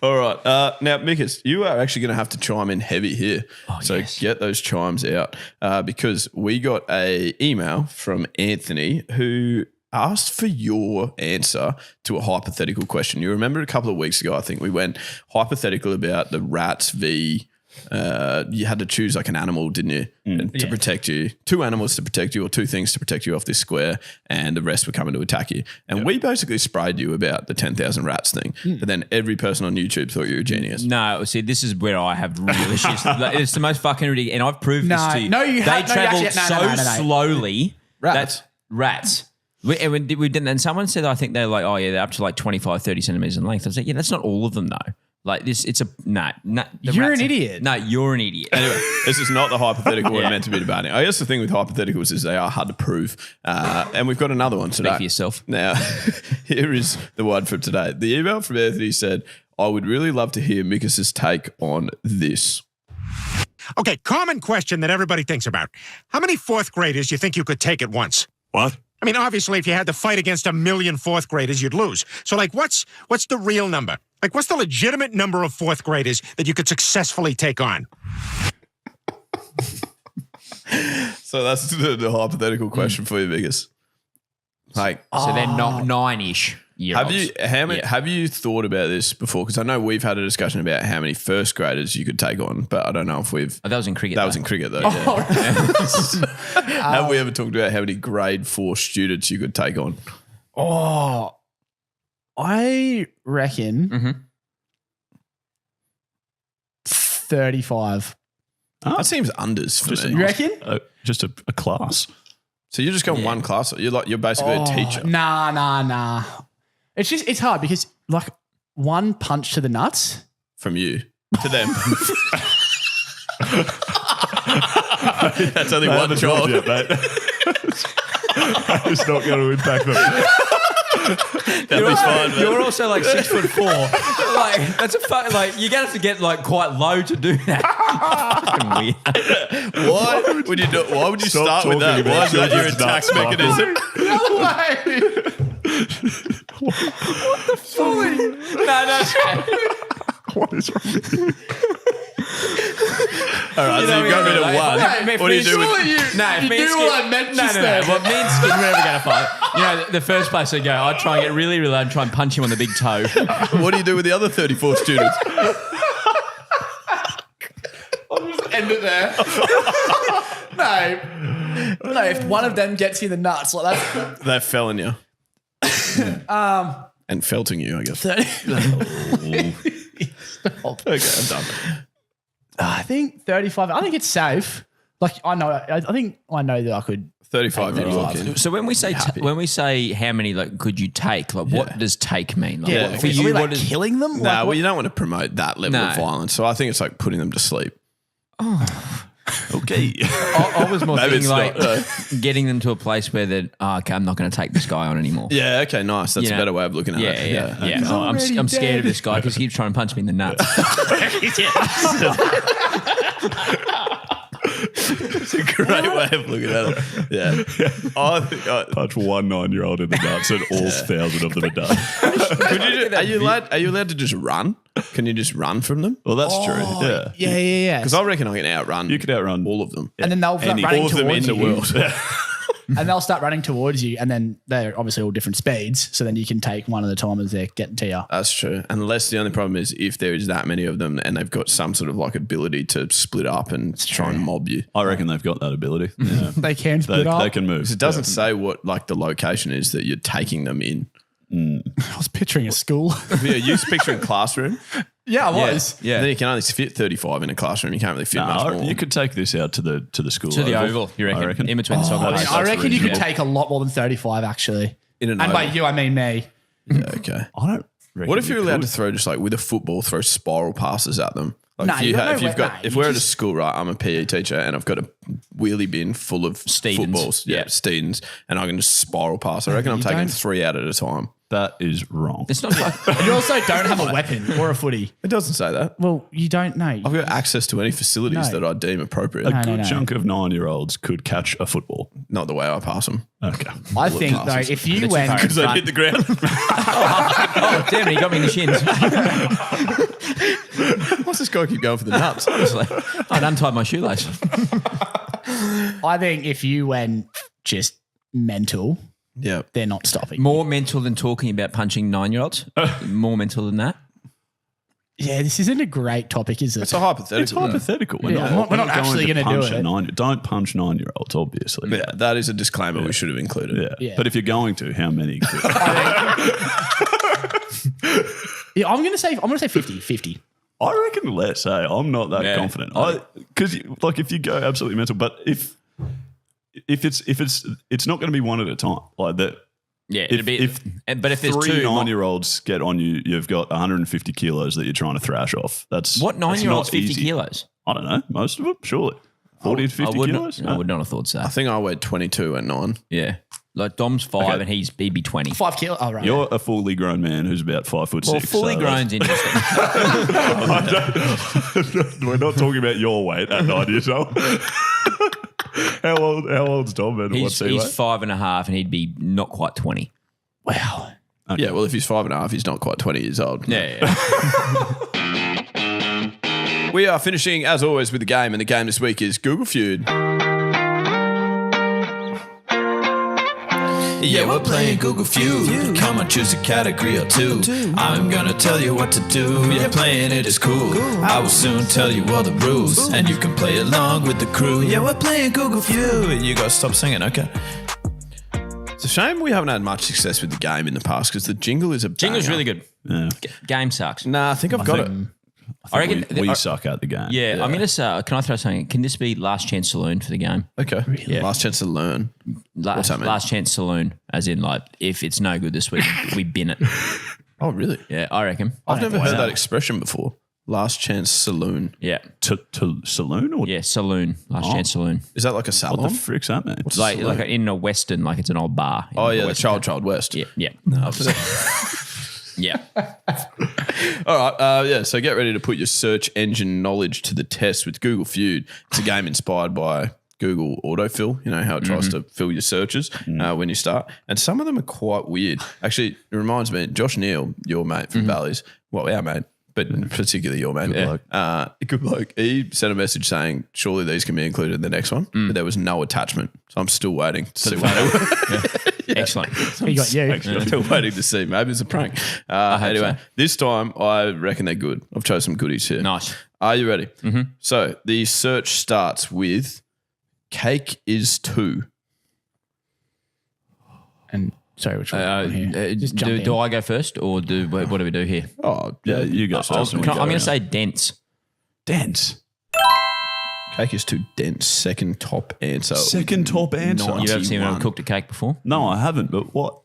All right. Now, Mickus, you are actually going to have to chime in heavy here. Yes. Get those chimes out because we got a email from Anthony who asked for your answer to a hypothetical question. You remember a couple of weeks ago, I think we went hypothetical about the rats v. You had to choose like an animal, didn't you? And to protect you. 2 animals to protect you or 2 things to protect you off this square and the rest were coming to attack you. And we basically sprayed you about the 10,000 rats thing. But then every person on YouTube thought you were a genius. No, see, this is where I have real issues. Like, it's the most fucking ridiculous. And I've proved this to you. No, you They have- no, you travel actually- no. slowly. Rats. Rats. We did, and someone said, I think they're like, oh, yeah, they're up to like 25, 30 centimeters in length. I was like, yeah, that's not all of them, though. Like this, it's a no. You're an idiot. No, you're an idiot. Anyway, this is not the hypothetical we're meant to be debating. I guess the thing with hypotheticals is they are hard to prove. And we've got another one today. Speak for yourself. Now, here is the one from today. The email from Anthony said, I would really love to hear Mickus's take on this. Okay, common question that everybody thinks about. How many 4th graders do you think you could take at once? What? I mean, obviously, if you had to fight against 1 million 4th graders, you'd lose. So, like, what's the real number? Like, what's the legitimate number of 4th graders that you could successfully take on? So that's the hypothetical question for you, Mickus. Like, So they're not 9-ish year have olds. you have you thought about this before? Because I know we've had a discussion about how many 1st graders you could take on, but I don't know if we've. Oh, that was in cricket. That though. was in cricket, though. Yeah. Have we ever talked about how many grade 4 students you could take on? Oh, I reckon 35. That seems unders for me. You reckon? Just a class. So you're just going one class. You're basically a teacher. Nah. It's hard because like one punch to the nuts. From you to them. That's only one job. Yet, mate. It's not going to impact them. That'd be fine. Man. You're also like 6'4". Like that's a fucking like you're gonna have to get like quite low to do that. Fucking weird. Why would you do? Why would you Stop start with that? talking Why is that about your children's attack nuts, mechanism? No way. No. What is wrong with you? All right, so you've got rid of one. What do you do with? No, if me and do Skid, what I meant just there. Well, me and Skid were ever going to fight. You know, the first place I go, I'd try and get really, really loud and try and punch him on the big toe. What do you do with the other 34 students? I'll just end it there. No, if one of them gets you in the nuts, like that's They're felling you. And felting you, I guess. 30. Okay, I'm done. I think 35. I think it's safe. Like I know that I could. 35 you'd lock in. So when we say how many like could you take? Like what does take mean? Like, Yeah, what, for for you, like what is killing them? No, well, you don't want to promote that level No. of violence. So I think it's like putting them to sleep. Okay. I was more Maybe thinking it's like not, getting them to a place where they're okay, I'm not going to take this guy on anymore. Yeah, okay, nice. That's You a know? better way of looking at it. Yeah. Oh, I'm already scared of dead. this guy because he keeps trying to punch me in the nuts. It's a great way of looking at it. Yeah. I think Punch one 9-year-old in the nuts and all 1,000 of them are done. are you allowed to just run? Can you just run from them? Well, that's true. Yeah. Yeah. Because I reckon I can outrun You could outrun all of them. And then they'll start Any- running all of them in towards the you. world. And they'll start running towards you, and then they're obviously all different speeds. So then you can take one at a time as they're getting to you. That's true. Unless the only problem is if there is that many of them and they've got some sort of like ability to split up and try and mob you. I reckon they've got that ability. Yeah. They can split up. They can move. 'Cause it doesn't say what like the location is that you're taking them in. I was picturing a school. Yeah, you picturing classroom. Yeah, I was. Yeah. Then you can only fit 35 in a classroom. You can't really fit much more. You could take this out to the school. To the oval, you reckon? I reckon. In between the soccer that's- players. I reckon you could reasonable. take a lot more than 35, actually. in an And by oval. you, I mean me. Yeah, okay. I don't reckon What if you're you allowed could. to throw just like with a football, throw spiral passes at them? Like No, you got no way- no, if you we're at a just- school, right? I'm a PE teacher and I've got a wheelie bin full of Steedens. footballs. Yeah, Yeah. Steedens, and I can just spiral pass. I reckon I'm You taking don't- 3 out at a time. That is wrong. It's not like You also don't have a weapon or a footy. It doesn't say that. Well, you don't know. I've got access to any facilities No. that I deem appropriate. A No, good no. chunk of 9-year-olds could catch a football. Not the way I pass them. Okay. I think, though, passes. if you That's went... your Because I hit the ground. oh, damn it, he got me in the shins. What's this guy keep going for the nuts? I'd untied my shoelace. I think if you went just mental, Yeah. they're not stopping. More mental than talking about punching 9-year-olds. More mental than that. Yeah, this isn't a great topic, is it? It's a hypothetical. It's hypothetical. Yeah, we're not actually going gonna do punch a it. 9 Don't punch 9-year-olds, obviously. Yeah, that is a disclaimer we should have included. Yeah. Yeah. But if you're going to, how many? Yeah, I'm gonna say 50. I reckon less. Hey, I'm not that Yeah. confident. Because like if you go absolutely mental, but if it's not going to be one at a time like that. Yeah, But if there's three two 9-year-olds get on you, you've got 150 kilos that you're trying to thrash off. That's what that's 9-year-olds not 50 easy. kilos? I don't know. Most of them, surely. 40 to 50 kilos. I would not have thought so. I think I weighed 22 at 9. Yeah, like Dom's 5 and he'd be 20. 5 kilos. Oh, right. You're a fully grown man who's about 5'6". Well, fully so grown's interesting. we're not talking about your weight at 9 years old. How old's Dom? And what's he's he weigh? 5.5 and he'd be not quite 20. Wow. Yeah, well, if he's 5.5, he's not quite 20 years old. Yeah. We are finishing, as always, with the game, and the game this week is Google Feud. Yeah, we're playing Google Feud. Come on, choose a category or two. I'm gonna tell you what to do. Yeah, playing it is cool. I will soon tell you all the rules, and you can play along with the crew. Yeah, we're playing Google Feud. You gotta stop singing, okay? It's a shame we haven't had much success with the game in the past because the jingle is a Jingle's banger. really good. Yeah. Game sucks. Nah, I think I've got it. I reckon we suck at the game. Yeah, I'm going to say, can I throw something? Can this be Last Chance Saloon for the game? Okay. Yeah. Last chance to learn. What's that mean? Last Chance Saloon, as in like, if it's no good this week, we bin it. Oh, really? Yeah, I reckon. I've never heard that expression before. Last chance saloon. Yeah. To saloon or Yeah, saloon. Last Chance Saloon. Is that like a what salon? the frick's that mean? Like in a Western, like it's an old bar. Oh, yeah, In the Western. Child West. Yeah, yeah. Yeah. All right. Yeah. So get ready to put your search engine knowledge to the test with Google Feud. It's a game inspired by Google autofill. You know how it tries to fill your searches when you start. And some of them are quite weird. Actually, it reminds me, Josh Neal, your mate from Bally's. Well, our mate, but particularly your mate. Good bloke. He sent a message saying, surely these can be included in the next one. But there was no attachment. So I'm still waiting to see what Excellent. He got you. Still waiting to see. Maybe it's a prank. Anyway, this time I reckon they're good. I've chosen some goodies here. Nice. Are you ready? Mm-hmm. So the search starts with cake is 2. And sorry, which one? Here. Just jump in. Do I go first or what do we do here? Oh, Yeah, you go first. I'm going to say dense. dense. Cake is 2 dense. Second top answer. Second top answer. You've ever seen 91. anyone cooked a cake before? No, I haven't. But what?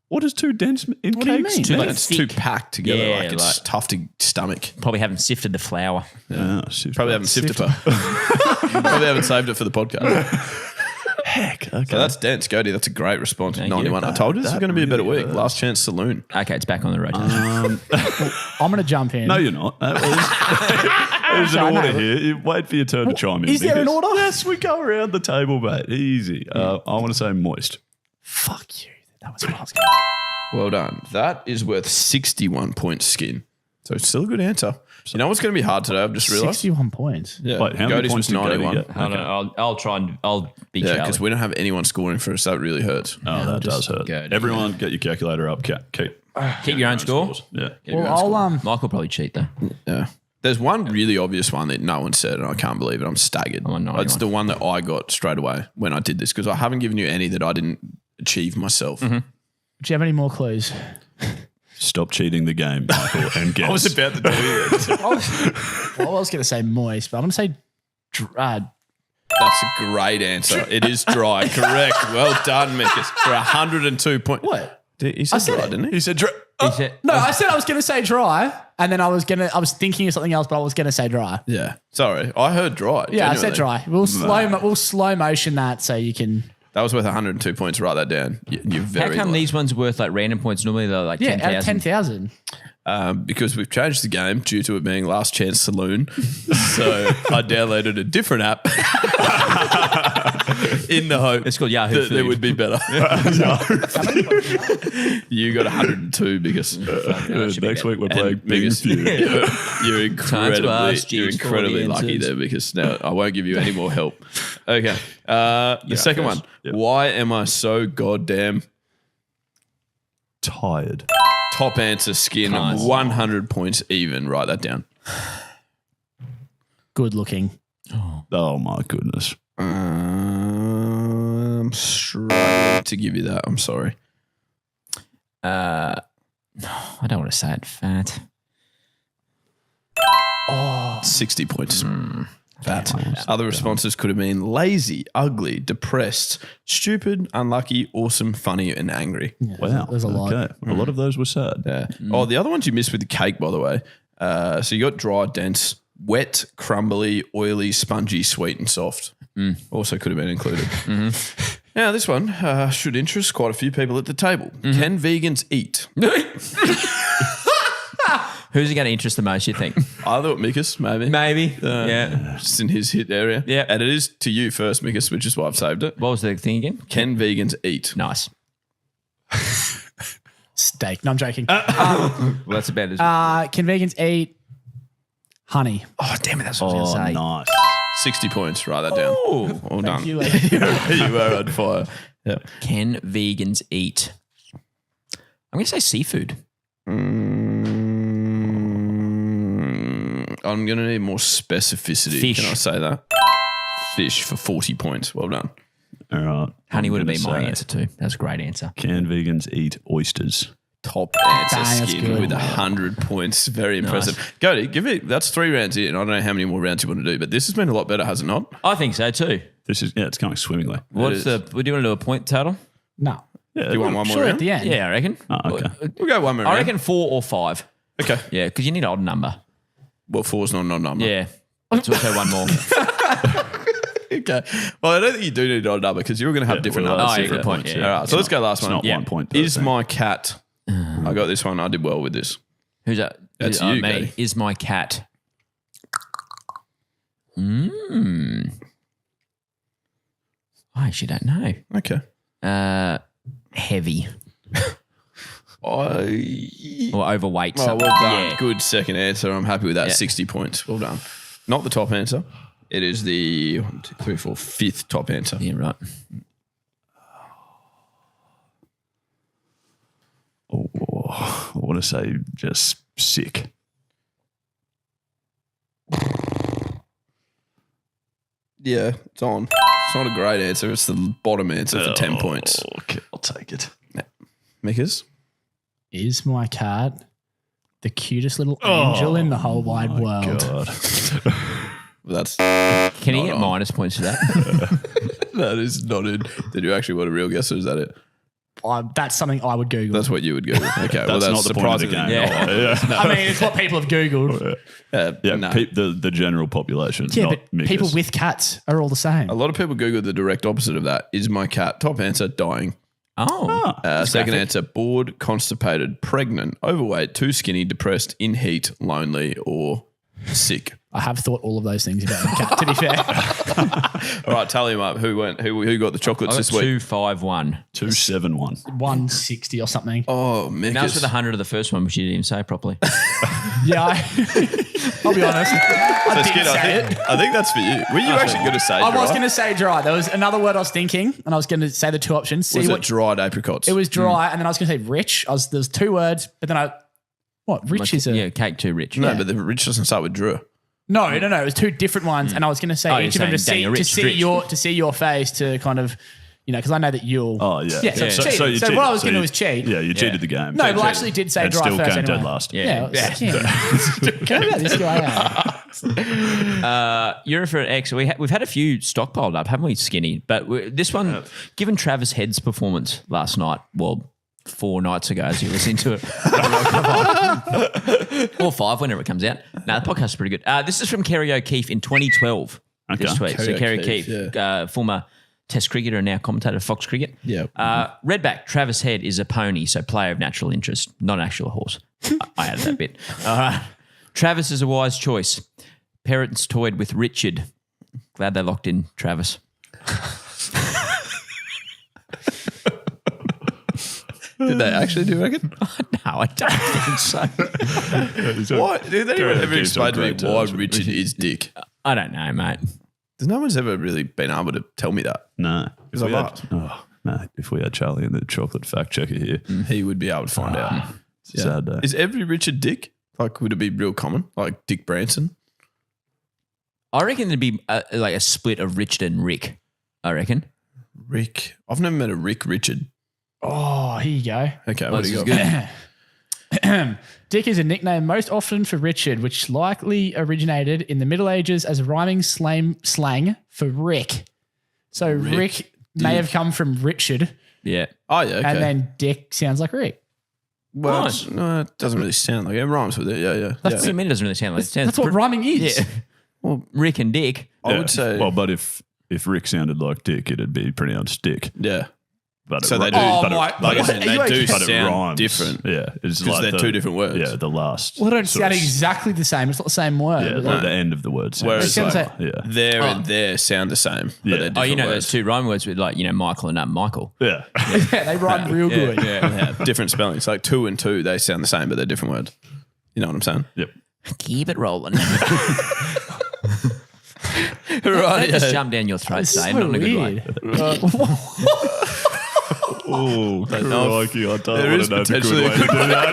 What is too dense in What do you cakes? mean? Too, like, It's thick. too packed together. Yeah, like it's like- tough to stomach. Probably haven't sifted the flour. Yeah, Probably haven't sifted her. Probably haven't saved it for the podcast. Heck. Okay. So that's dense, Gode. That's a great response. Thank you. 91. I told you this was going to be a better week. really Last chance saloon. Okay, it's back on the rotation. I'm going to jump in. No, you're not. There's an order here. You wait for your turn to chime in. Is there an because- order? Yes, we go around the table, mate. Easy. I want to say moist. Fuck you. That was what I was going to Well done. That is worth 61 points skin. So it's still a good answer. You know what's going to be hard today? I've just say. realised. 61 points. Yeah. Wait, how many Gode's points was did Gode 91. get? I don't know, I'll try and I'll be Yeah, Charlie. because we don't have anyone scoring for us. That really hurts. Oh, that does hurt. Gode. Everyone, get your calculator up. Keep your own score. Yeah. Well, I'll Michael probably cheat though. Yeah. There's one really obvious one that no one said, and I can't believe it. I'm staggered. I'm on 91. It's the one that I got straight away when I did this because I haven't given you any that I didn't achieve myself. do you have any more clues? Stop cheating the game, Michael, and guess. I was about to do it. I was going to say moist, but I'm going to say That's a great answer. It is dry. Correct. Well done, Mickus. For 102 points. What? He said said dry, it. didn't he? He said, He said- No, I said I was going to say dry, and then I was thinking of something else, but I was going to say dry. Yeah. Sorry. I heard dry. Yeah, I genuinely. said dry. We'll slow motion that so you can. That was worth 102 points. Write that down. You're very How come lucky. these ones worth like random points? Normally they're like Yeah, out of 10,000. 10,000. Because we've changed the game due to it being Last Chance Saloon. So I downloaded a different app in the hope It's called Yahoo that there Food. would be better. You got 102 because Next week we're playing Big because Feud. you're ask you're Jeeves for incredibly the lucky answers. there because now I won't give you any more help. Okay. The second first. one. Yep. Why am I so goddamn Tired. top answer skin? Nice. 100 points even. Write that down. Good looking. Oh my goodness. I'm struggling to give you that. I'm sorry. I don't want to say it. Fat. 60 points. Fat. Other responses could have been lazy, ugly, depressed, stupid, unlucky, awesome, funny, and angry. Wow. There's a lot. Okay. A lot of those were sad. Yeah. Oh, the other ones you missed with the cake, by the way. So you got dry, dense, wet, crumbly, oily, spongy, sweet, and soft. Also could have been included. Now, this one should interest quite a few people at the table. Can vegans eat? Who's it going to interest the most, you think? I thought Mickus, maybe. Maybe. Just in his hit area. Yeah. And it is to you first, Mickus, which is why I've saved it. What was the thing again? Can vegans eat? Nice. Steak. No, I'm joking. Well, that's about as Can vegans eat honey? Oh, damn it. That's what I was Oh, going to say. nice. 60 points. Write that down. All done. you, You were on fire. Yeah. Can vegans eat? I'm going to say seafood. I'm going to need more specificity. Fish. Can I say that? Fish for 40 points. Well done. All right. Honey I'm would have gonna been my say, answer too. That's a great answer. Can vegans eat oysters? Top answer Dang, that's skin good. with 100 points. Very impressive. Gode, give it. That's 3 rounds in. I don't know how many more rounds you want to do, but this has been a lot better, has it not? I think so too. This is it's going swimmingly. What's the? Would you want to do a point total? No. Yeah, Do you want one more Sure, round? at the end. Yeah, I reckon. Oh, okay. We'll go one more I round. reckon 4 or 5. Okay. Yeah, because you need an odd number. Well, 4's not a number. Yeah. Let's also one more. Okay. Well, I don't think you do need an odd number because you're going to have different well, numbers. oh, yeah, here. good point, yeah. All right. So let's go last It's one. not 1 point. Is 13. my cat? I got this one. I did well with this. Who's that? That's Oh, you, me. Gary. Is my cat? I actually don't know. Okay. Heavy or overweight. Oh, well something. done. Yeah. Good second answer. I'm happy with that. Yeah. 60 points. Well done. Not the top answer. It is the 1, 2, 3, 4, 5th top answer. Yeah, right. I want to say just sick. Yeah, it's on. It's not a great answer. It's the bottom answer for 10 points. Okay, I'll take it. Mickers? Is my cat the cutest little angel in the whole wide world? God. That's Can he Not get on. minus points for that? that is not it. Did you actually want a real guess or is that it? That's something I would Google. That's what you would go with. Okay, well That's that's not the point of the surprisingly game. not. Yeah. I mean, it's what people have Googled. Yeah, no. the general population. Yeah, not but people Mickus. with cats are all the same. A lot of people Google the direct opposite of that. Is my cat? Top answer, dying. Oh. Second answer, bored, constipated, pregnant, overweight, too skinny, depressed, in heat, lonely, or sick. I have thought all of those things about my cat, to be fair. All right, tally them up. Who went? Who got the chocolates I got this week? 251. 271. 160 or something. Oh, And that was Mickus. with 100 of the first one, which you didn't even say properly. Yeah, I'll be honest. I Skid, did say it. I think that's for you. Were you actually going to say I was dry? going to say dry. There was another word I was thinking, and I was going to say the two options. See Was what it dried apricots? it was dry, and then I was going to say rich. There's 2 words, but then rich is a Yeah, cake too rich. No, but the rich doesn't start with Drew. no. It was 2 different ones, and I was going to say Oh, each you're of them saying Daniel to Rich, see Rich. to see your face to kind of, because I know that you'll. Oh, yeah. Yeah, so it's cheating. you So cheated. what I was So going to do you- was cheat. Yeah, you cheated the game. No, but I actually did say and dry still first came dead anyway. last. Yeah. Go about this guy. You're in for an X. We've had a few stockpiled up, haven't we, Skinny? But this one, given Travis Head's performance last night, 4 nights ago, as you listen to it, or 5, whenever it comes out. No, the podcast is pretty good. This is from Kerry O'Keefe in 2012. Okay. This tweet. So Kerry Kerry O'Keefe, O'Keefe, former Test cricketer and now commentator, Fox Cricket. Yeah. Redback, Travis Head is a pony, so player of natural interest, not an actual horse. I added that bit. Travis is a wise choice. Parents toyed with Richard. Glad they locked in Travis. Did they actually, do you reckon? No, I don't think so. Why? Did anyone ever explain to me why Richard is Dick? I don't know, mate. Because no one's ever really been able to tell me that. No. Because I've asked. If we had Charlie and the chocolate fact checker here, He would be able to find out. it's a sad day. Is every Richard Dick? Like, would it be real common? Like Dick Branson? I reckon there'd be like a split of Richard and Rick. I reckon. Rick. I've never met a Rick Richard. Oh, here you go. Okay, Well, what do you this got? is good. Dick is a nickname most often for Richard, which likely originated in the Middle Ages as a rhyming slang for Rick. So Rick may have come from Richard, Yeah. Oh, yeah, okay. and then Dick sounds like Rick. well, Nice. no, it doesn't really sound like it. It rhymes with it. Yeah. What do you mean it doesn't really sound like it? That's what rhyming is. Yeah. Well, Rick and Dick. I would say. Well, but if Rick sounded like Dick, it'd be pronounced Dick. Yeah. But So it, they do. Oh, but it- my- but Like I it- said, they do but it sound rhymes. different. Yeah, it's 'Cause they're two different words. Yeah, the last. Well, they don't sort sound of- exactly the same. It's not the same word. Yeah, but like they- the end of the word. Whereas They sounds sound like, yeah, There and there sound the same. But Yeah. they're Oh, different you know, words. there's two rhyme words with like, Michael and Michael. yeah. yeah, they rhyme real good. Yeah, different spellings. Like 2 and 2, they sound the same, but they're different words. You know what I'm saying? Yep. Keep it rolling. Right. That just jumped down your throat, It's Dave. so Not in a good way. weird. Oh, crikey! I don't There want is to know the good potentially way a to do that.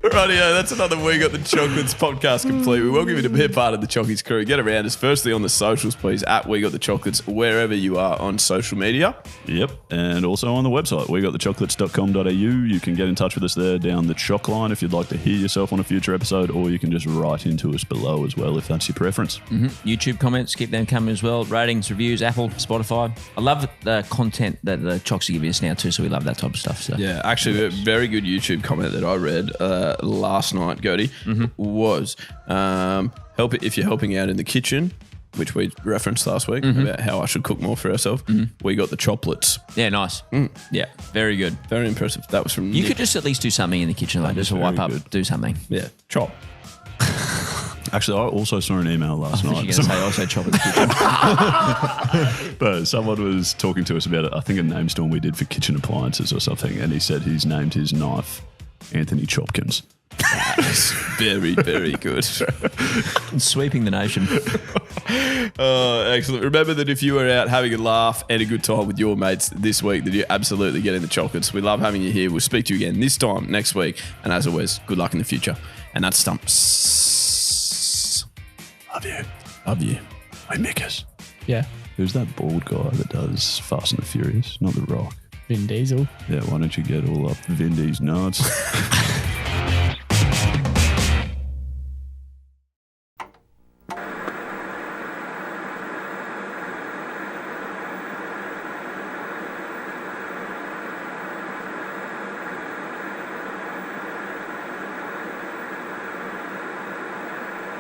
Rightio, that's another week at the Chocolates podcast complete. We welcome you to be a part of the Chockies crew. Get around us firstly on the socials, please, at We Got The Chocolates, wherever you are on social media. Yep, and also on the website, wegotthechocolates.com.au. You can get in touch with us there down the choc line if you'd like to hear yourself on a future episode, or you can just write into us below as well if that's your preference. YouTube comments, keep them coming as well. Ratings, reviews, Apple, Spotify. I love the content that the Choccie give us now too, so we love that type of stuff. So. Yeah, actually, a very good YouTube comment that I read last night, Gode, was if you're helping out in the kitchen, which we referenced last week about how I should cook more for ourselves. We got the chocolates. Yeah, nice. Yeah, very good. Very impressive. That was from You Nick. could just at least do something in the kitchen, like just a wipe up, good. do something. Yeah, chop. Actually, I also saw an email last You're night. going to say also chop in the kitchen. But someone was talking to us about it. I think a Namestorm we did for kitchen appliances or something, and he said he's named his knife Anthony Chopkins. Very, very good. Sweeping the nation. Excellent. Remember that if you are out having a laugh and a good time with your mates this week, that you're absolutely getting the chocolates. We love having you here. We'll speak to you again this time next week. And as always, good luck in the future. And that's Stumps. Love you. Love you. Hey, Mickus. Yeah, Who's that bald guy that does Fast and the Furious? Not The Rock. Vin Diesel. Yeah, why don't you get all up Vin Diesel's nuts?